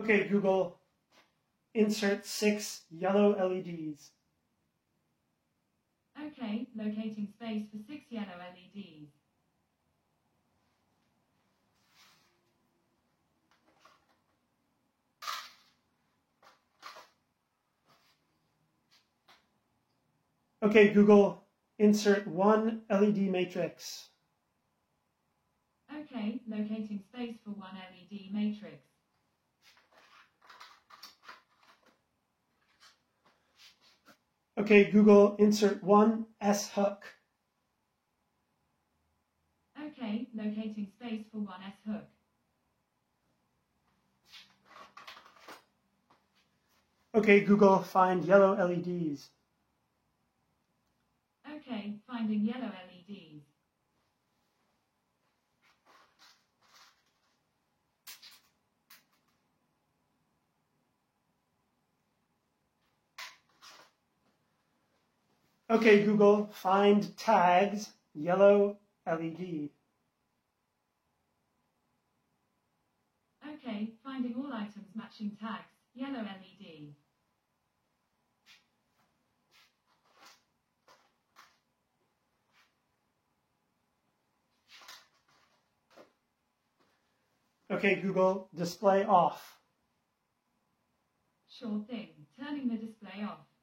Okay, Google, insert 6 yellow LEDs. Okay, locating space for 6 yellow LEDs. Okay, Google, insert 1 LED matrix. Okay, locating space for 1 LED matrix. Okay, Google, insert 1 S-hook. Okay, locating space for 1 S-hook. Okay, Google, find yellow LEDs. Okay, finding yellow LEDs. Okay, Google, find tags, yellow LED. Okay, finding all items matching tags, yellow LED. Okay, Google, display off. Sure thing, turning the display off.